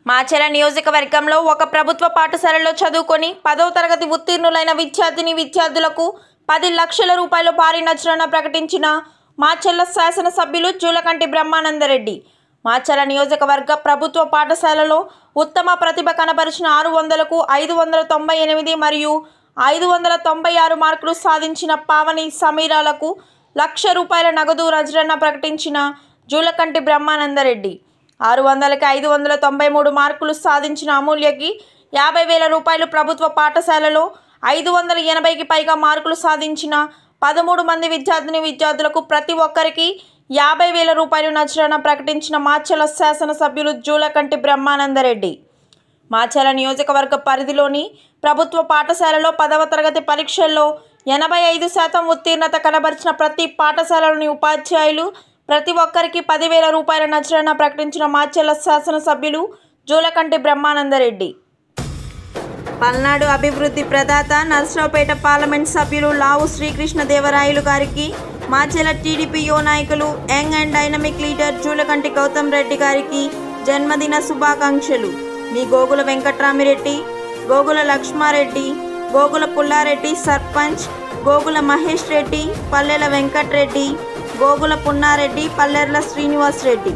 మాచెల నియోజకవర్గంలో ఒక ప్రభుత్వ పాఠశాలలో చదువుకొని 10వ తరగతి ఉత్తీర్ణులైన విద్యార్థులకు 10 లక్షల రూపాయల భారీ నజరానా ప్రకటించిన మాచెల శాసనసభ్యులు జూలకంటి బ్రహ్మానందరెడ్డి. మాచెల నియోజకవర్గ ప్రభుత్వ పాఠశాలలో ఉత్తమ ప్రతిభ కనబరిచిన 600కు 598 మరియు 596 మార్కులు సాధించిన పావని సమీరాలకు 1 లక్ష రూపాయల నగదు నజరానా ప్రకటించిన జూలకంటి బ్రహ్మానందరెడ్డి. 600కి 593 మార్కులు సాధించిన అమూల్యకి 50,000 రూపాయలు, ప్రభుత్వ పాఠశాలలో 580కి పైగా మార్కులు సాధించిన 13 మంది విద్యార్థులకు ప్రతి ఒక్కరికి 50,000 రూపాయలు నజరానా ప్రకటించిన మాచెల శాసనసభ్యులు జూలకంటి బ్రహ్మానందరెడ్డి. మాచెల నియోజకవర్గ పరిధిలోని ప్రభుత్వ పాఠశాలలో 10వ తరగతి పరీక్షల్లో 85% ఉత్తీర్ణత కనబరిచిన ప్రతి పాఠశాలలోని ఉపాధ్యాయులు ప్రతి ఒక్కరికి 10,000 రూపాయల నజరానా ప్రకటించిన మాచెల శాసనసభ్యులు జూలకంటి బ్రహ్మానందరెడ్డి. పల్నాడు అభివృద్ధి ప్రదాత నర్సరావుపేట పార్లమెంట్ సభ్యులు లావు శ్రీకృష్ణదేవరాయలు గారికి మాచెల టీడీపీ యువ నాయకులు young and dynamic leader Julakanti Gautam Reddy గారికి జన్మదిన శుభాకాంక్షలు. మీ గోగుల వెంకట్రామిరెడ్డి, గోగుల లక్ష్మారెడ్డి, గోగుల పుల్లారెడ్డి సర్పంచ్, గోగుల మహేష్ రెడ్డి, పల్లెల వెంకట్రెడ్డి, గోగుల పున్నారెడ్డి, పల్లెర్ల శ్రీనివాస్ రెడ్డి.